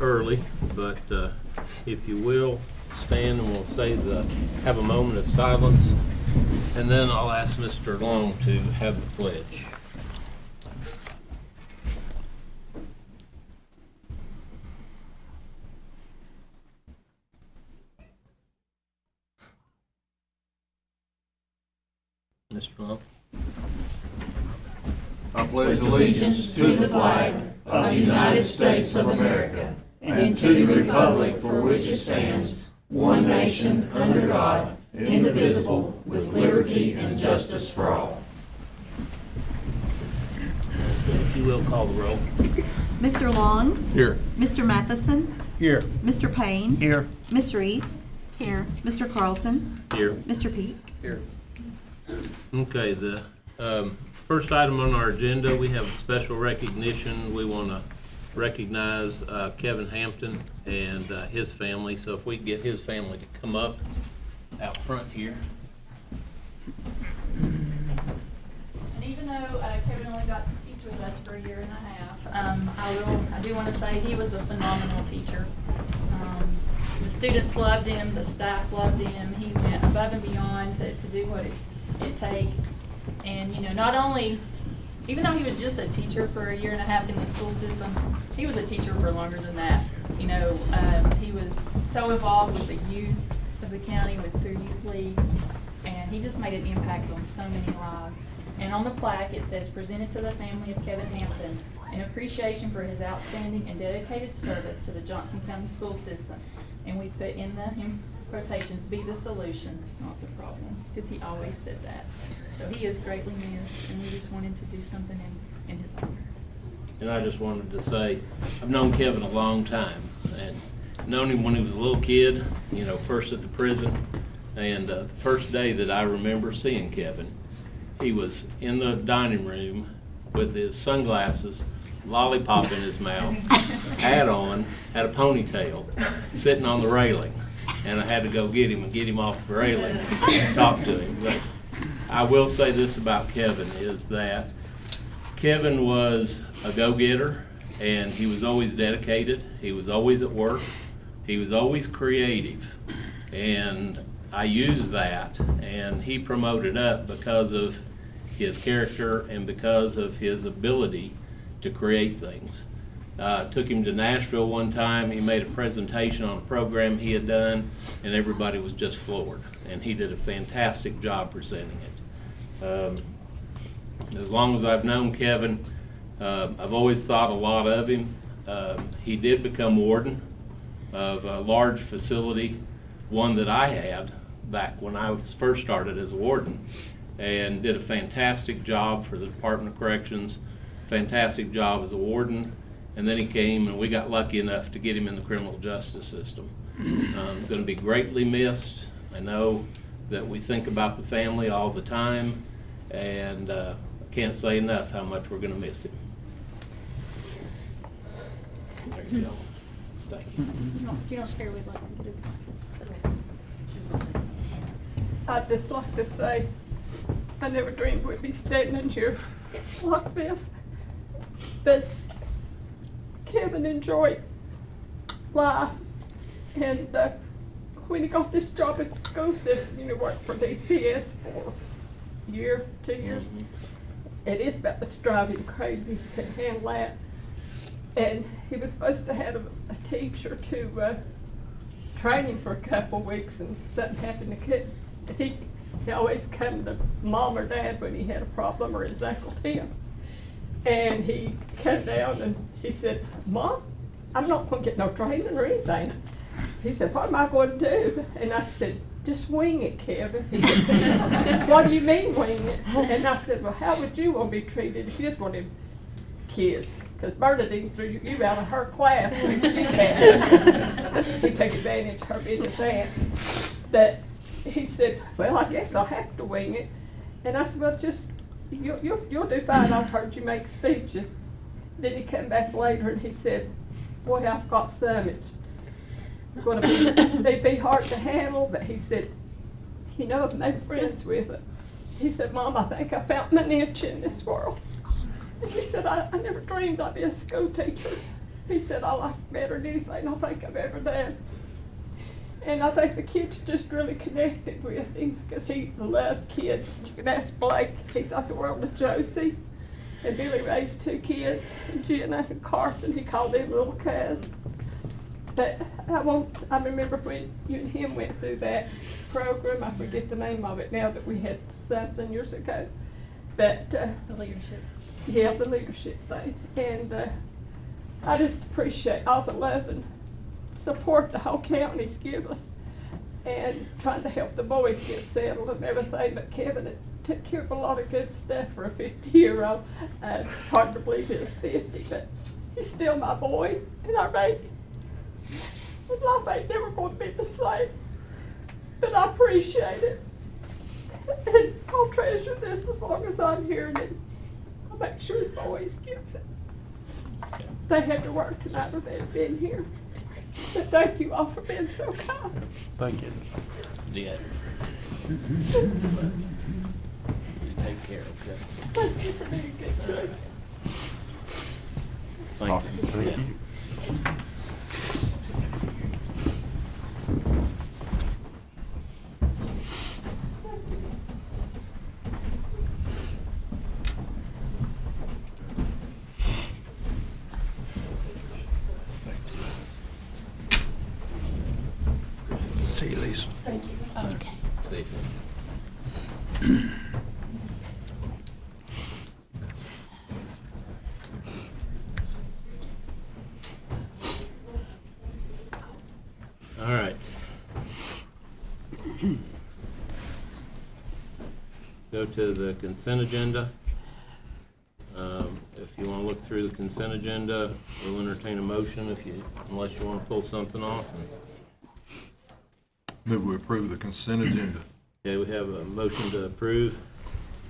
early, but if you will, stand and we'll have a moment of silence, and then I'll ask Mr. Long to have the pledge. Mr. Long. I pledge allegiance to the flag of the United States of America and to the republic for which it stands, one nation under God, indivisible, with liberty and justice for all. If you will, call the roll. Mr. Long? Here. Mr. Matheson? Here. Mr. Payne? Here. Ms. Reese? Here. Mr. Carlton? Here. Mr. Peak? Here. Okay, the first item on our agenda, we have a special recognition. We want to recognize Kevin Hampton and his family. So if we can get his family to come up out front here. And even though Kevin only got to teach with us for a year and a half, I do want to say he was a phenomenal teacher. The students loved him, the staff loved him. He went above and beyond to do what it takes. And you know, not only, even though he was just a teacher for a year and a half in the school system, he was a teacher for longer than that. You know, he was so involved with the youth of the county through Youth League, and he just made an impact on so many lives. And on the plaque it says, "Presented to the family of Kevin Hampton in appreciation for his outstanding and dedicated service to the Johnson County school system." And we put in quotations, "be the solution, not the problem," because he always said that. So he is greatly missed, and we just wanted to do something in his honor. And I just wanted to say, I've known Kevin a long time, and known him when he was a little kid, you know, first at the prison. And the first day that I remember seeing Kevin, he was in the dining room with his sunglasses, lollipop in his mouth, hat on, had a ponytail, sitting on the railing. And I had to go get him off the railing and talk to him. But I will say this about Kevin, is that Kevin was a go-getter, and he was always dedicated. He was always at work. He was always creative. And I used that, and he promoted up because of his character and because of his ability to create things. Took him to Nashville one time. He made a presentation on a program he had done, and everybody was just floored. And he did a fantastic job presenting it. As long as I've known Kevin, I've always thought a lot of him. He did become warden of a large facility, one that I had back when I first started as a warden, and did a fantastic job for the Department of Corrections, fantastic job as a warden. And then he came, and we got lucky enough to get him in the criminal justice system. Going to be greatly missed. I know that we think about the family all the time, and I can't say enough how much we're going to miss him. There you go. Thank you. If you don't care, we'd like to do it. I'd just like to say, I never dreamed we'd be standing here like this, but Kevin enjoyed life, and when he got this job at the school system, you know, worked for DCS for a year, 2 years, and it's about to drive him crazy. He couldn't handle that. And he was supposed to have a teacher to train him for a couple of weeks, and something happened to kid. And he always come to mom or dad when he had a problem, or his Uncle Tim. And he came down and he said, "Mom, I'm not going to get no training or anything." He said, "What am I going to do?" And I said, "Just wing it, Kevin." He said, "What do you mean wing it?" And I said, "Well, how would you want to be treated if you just wanted kids?" Because Bernadine threw you out of her class when she had. He took advantage of her being his aunt. But he said, "Well, I guess I'll have to wing it." And I said, "Well, just, you'll do fine. I've heard you make speeches." Then he came back later and he said, "Boy, I've got some. It's going to be, they'd be hard to handle." But he said, "You know, I've made friends with it." He said, "Mom, I think I found my niche in this world." And he said, I never dreamed I'd be a school teacher. He said, I like it better than anything I think I've ever done. And I think the kids just really connected with him because he loved kids. You can ask Blake, he thought the world of Josie. And Billy raised 2 kids, and Jenna and Carson, he called them little cuz. But I remember when you and him went through that program, I forget the name of it now that we had something years ago. But The leadership. yeah, the leadership thing. And I just appreciate all the love and support the whole county's give us and trying to help the boys get settled and everything. But Kevin took care of a lot of good stuff for a 50-year-old. It's hard to believe he was 50, but he's still my boy and our baby. And life ain't never going to be the same. But I appreciate it. And I'll treasure this as long as I'm here, and I'll make sure his boys gets it. They had to work tonight or they'd have been here. But thank you all for being so kind. Thank you. Yeah. You take care, okay? Thank you for being good to me. Thank you. Thank you. See you, Lisa. Thank you. Okay. See you. All right. Go to the consent agenda. If you want to look through the consent agenda, we'll entertain a motion unless you want to pull something off. Move we approve the consent agenda. Okay, we have a motion to approve.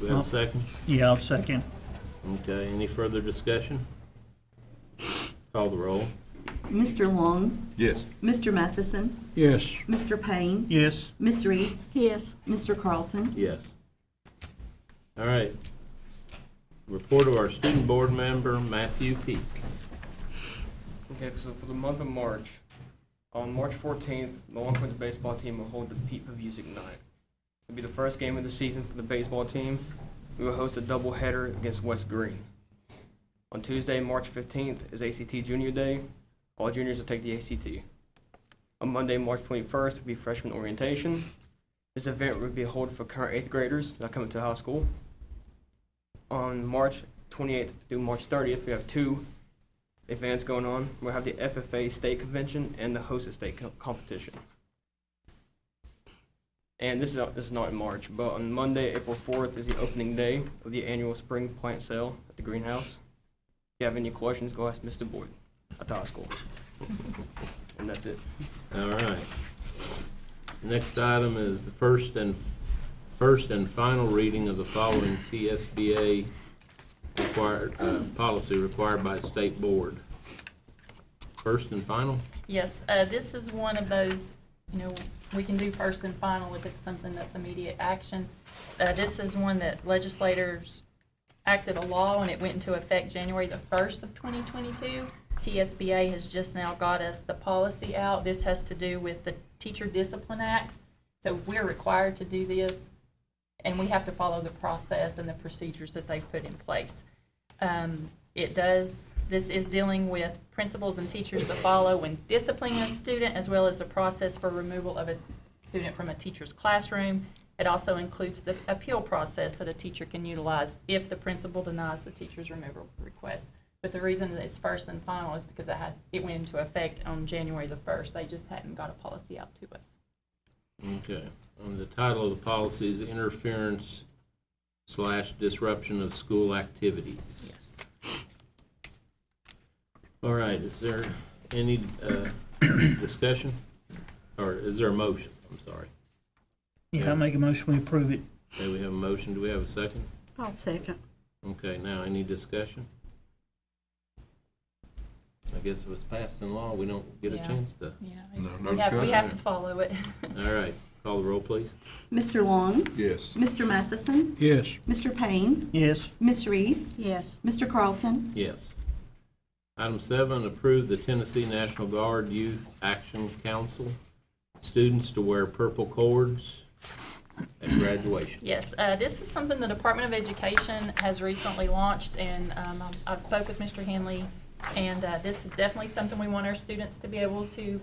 Do we have a second? Yeah, I'll second. Okay, any further discussion? Call the roll. Mr. Long, Yes. Mr. Matheson, Yes. Mr. Payne, Yes. Ms. Reese, Yes. Mr. Carlton. Yes. All right. Report of our student board member, Matthew Peak. Okay, so for the month of March, on March 14th, the Long Point baseball team will hold the Peak Music Night. It'll be the first game of the season for the baseball team. We will host a doubleheader against West Green. On Tuesday, March 15th, is ACT Junior Day. All juniors will take the ACT. On Monday, March 21st, will be freshman orientation. This event will be held for current 8th graders that are coming to high school. On March 28th through March 30th, we have 2 events going on. We'll have the FFA State Convention and the Hostess State Competition. And this is not in March, but on Monday, April 4th, is the opening day of the annual spring plant sale at the greenhouse. If you have any questions, go ask Mr. Boyd at the high school. And that's it. All right. Next item is the first and final reading of the following TSBA policy required by the state board. First and final? Yes, this is one of those, we can do first and final if it's something that's immediate action. This is one that legislators acted a law and it went into effect January the 1st of 2022. TSBA has just now got us the policy out. This has to do with the Teacher Discipline Act. So we're required to do this, and we have to follow the process and the procedures that they've put in place. This is dealing with principals and teachers to follow when disciplining a student, as well as the process for removal of a student from a teacher's classroom. It also includes the appeal process that a teacher can utilize if the principal denies the teacher's removal request. But the reason that it's first and final is because it went into effect on January the 1st. They just hadn't got a policy out to us. Okay. The title of the policy is Interference/Disruption of School Activities. Yes. All right, is there any discussion? Or is there a motion? I'm sorry. Yeah, I make a motion, we approve it. Okay, we have a motion. Do we have a second? I'll second. Okay, now any discussion? I guess if it's passed in law, we don't get a Yeah. chance to. Yeah. No We have discussion. to follow it. All right, call the roll, please. Mr. Long, Yes. Mr. Matheson, Yes. Mr. Payne, Yes. Ms. Reese, Yes. Mr. Carlton. Yes. Item 7, approve the Tennessee National Guard Youth Action Council students to wear purple cords at graduation. Yes, this is something the Department of Education has recently launched, and I've spoke with Mr. Henley, and this is definitely something we want our students to be able to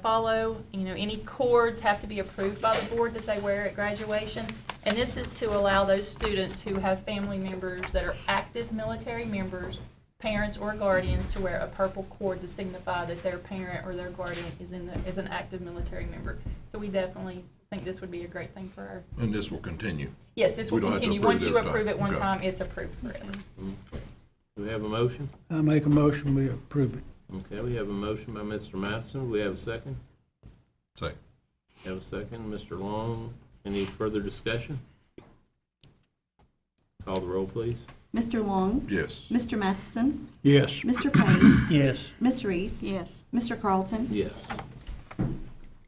follow. You know, any cords have to be approved by the board that they wear at graduation, and this is to allow those students who have family members that are active military members, parents or guardians, to wear a purple cord to signify that their parent or their guardian is an active military member. So we definitely think this would be a great thing for our. And this will continue? Yes, this will We don't have to continue. approve Once it you every approve it time. one Okay. time, it's approved forever. Okay. Do we have a motion? I make a motion, we approve it. Okay, we have a motion by Mr. Matheson. We have a second? Second. Have a second. Mr. Long, any further discussion? Call the roll, please. Mr. Long? Yes. Mr. Matheson? Yes. Mr. Payne? Yes. Ms. Reese? Yes. Mr. Carlton? Yes.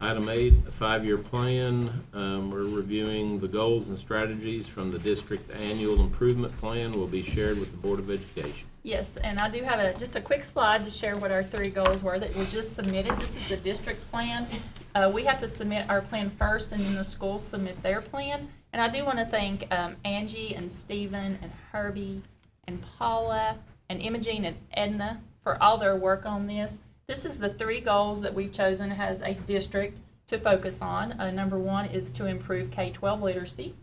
Item 8, a 5-year plan. We're reviewing the goals and strategies from the district annual improvement plan will be shared with the Board of Education. Yes, and I do have just a quick slide to share what our 3 goals were that were just submitted. This is the district plan. We have to submit our plan first, and then the schools submit their plan. And I do want to thank Angie and Stephen and Herbie and Paula and Imogene and Edna for all their work on this. This is the 3 goals that we've chosen as a district to focus on. Number 1 is to improve K-12 literacy,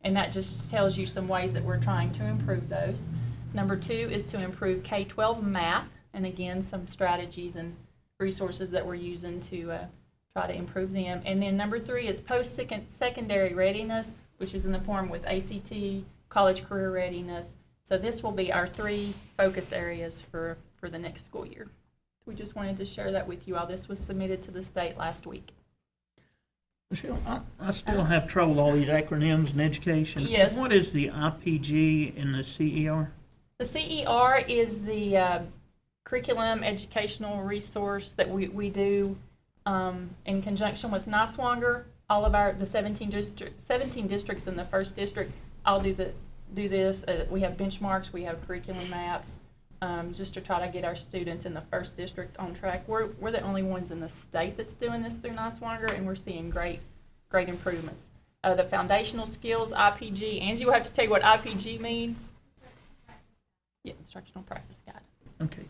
and that just tells you some ways that we're trying to improve those. Number 2 is to improve K-12 math, and again, some strategies and resources that we're using to try to improve them. And then number 3 is post-secondary readiness, which is in the form with ACT, college career readiness. So this will be our 3 focus areas for the next school year. We just wanted to share that with you all. This was submitted to the state last week. Michelle, I still have trouble with all these acronyms in education. Yes. What is the IPG and the CER? The CER is the curriculum educational resource that we do in conjunction with Niswonger. All of the 17 districts in the first district all do this. We have benchmarks, we have curriculum maps, just to try to get our students in the first district on track. We're the only ones in the state that's doing this through Niswonger, and we're seeing great improvements. The foundational skills, IPG. Angie will have to tell you what IPG means. Yeah, instructional practice guide. Okay.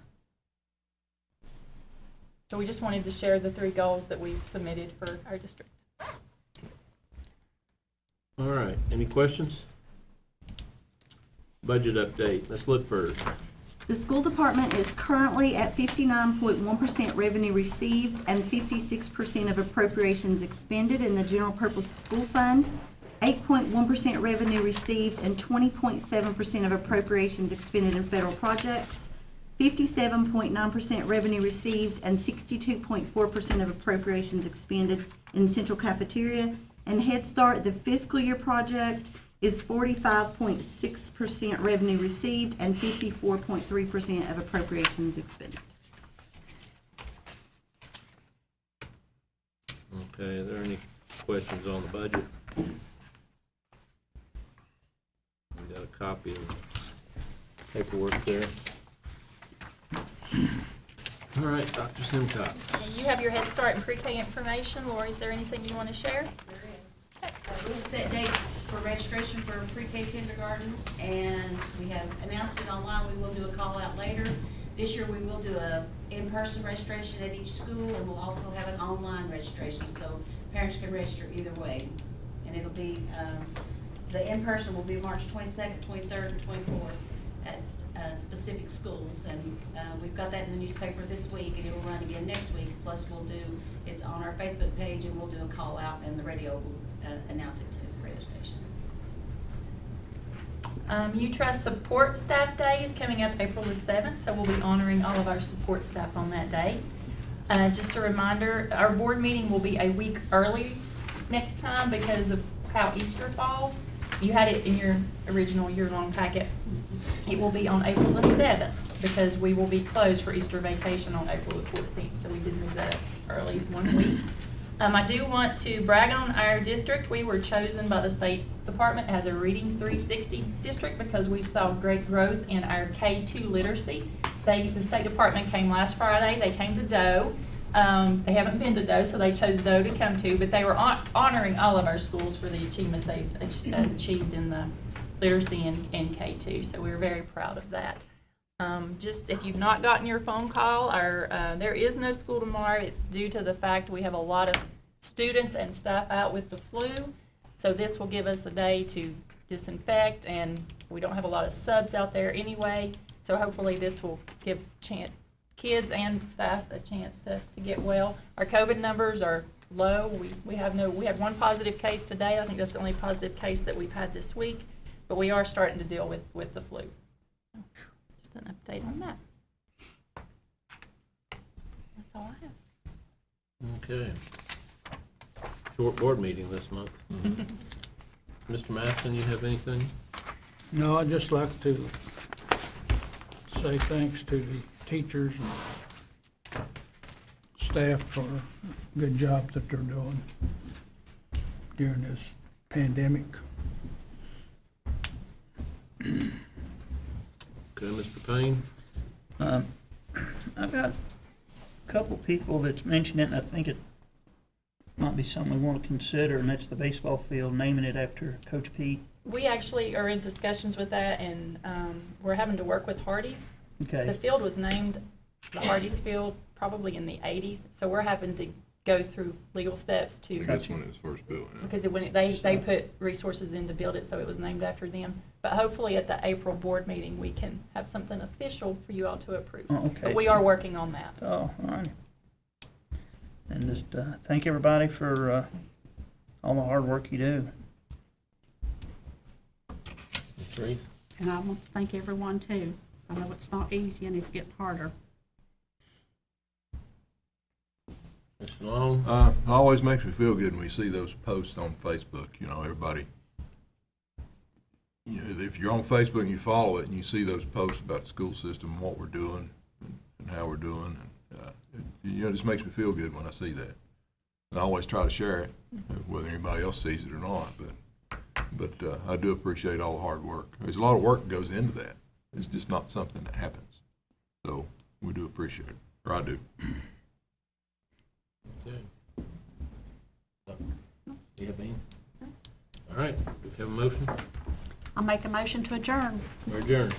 So we just wanted to share the 3 goals that we've submitted for our district. All right, any questions? Budget update. Let's look first. The school department is currently at 59.1% revenue received and 56% of appropriations expended in the general purpose school fund, 8.1% revenue received and 20.7% of appropriations expended in federal projects, 57.9% revenue received and 62.4% of appropriations expended in central cafeteria, and Head Start, the fiscal year project, is 45.6% revenue received and 54.3% of appropriations expended. Okay, are there any questions on the budget? We got a copy of the paperwork there. All right, Dr. Simcox. And you have your Head Start and pre-K information. Lori, is there anything you want to share? We have set dates for registration for pre-K kindergarten, and we have announced it online. We will do a call out later. This year we will do a in-person registration at each school, and we'll also have an online registration, so parents can register either way. And it'll be, the in-person will be March 22nd, 23rd, and 24th at specific schools. And we've got that in the newspaper this week, and it'll run again next week. Plus it's on our Facebook page, and we'll do a call out, and the radio will announce it to the radio station. U-Trust Support Staff Day is coming up April the 7th, so we'll be honoring all of our support staff on that day. Just a reminder, our board meeting will be a week early next time because of how Easter falls. You had it in your original year-long packet. It will be on April the 7th because we will be closed for Easter vacation on April the 14th, so we did move that up early 1 week. I do want to brag on our district. We were chosen by the State Department as a Reading 360 district because we saw great growth in our K-2 literacy. the State Department came last Friday. They came to Doe. They haven't been to Doe, so they chose Doe to come to, but they were honoring all of our schools for the achievement they've achieved in the literacy in K-2, so we're very proud of that. Just if you've not gotten your phone call, there is no school tomorrow. It's due to the fact we have a lot of students and staff out with the flu, so this will give us a day to disinfect, and we don't have a lot of subs out there anyway, so hopefully this will give kids and staff a chance to get well. Our COVID numbers are low. We had one positive case today. I think that's the only positive case that we've had this week, but we are starting to deal with the flu. Just an update on that. That's all I have. Okay. Short board meeting this month. Mr. Masson, you have anything? No, I'd just like to say thanks to the teachers and staff for a good job that they're doing during this pandemic. Okay, Mr. Payne? I've got a couple people that's mentioned it, and I think it might be something we want to consider, and that's the baseball field, naming it after Coach Pete. We actually are in discussions with that, and we're having to work with Hardee's. The Okay. field was named the Hardee's Field probably in the 80s, so we're having to go through legal steps I think to, that's when it was first built. Yeah. because they put resources in to build it, so it was named after them. But hopefully at the April board meeting, we can have something official for you all to approve. Oh, okay. But we are working on that. Oh, all right. And just thank everybody for all the hard work you do. Ms. Reese? And I want to thank everyone too. I know it's not easy and it's getting harder. Mr. Long? It always makes me feel good when we see those posts on Facebook. You know, everybody. You know, if you're on Facebook and you follow it and you see those posts about the school system and what we're doing and how we're doing, and it just makes me feel good when I see that. And I always try to share it, whether anybody else sees it or not. But I do appreciate all the hard work. There's a lot of work that goes into that. It's just not something that happens. So we do appreciate it, or I do. Okay. Do you have any? All right, do we have a motion? I'll make a motion to adjourn. We're adjourned.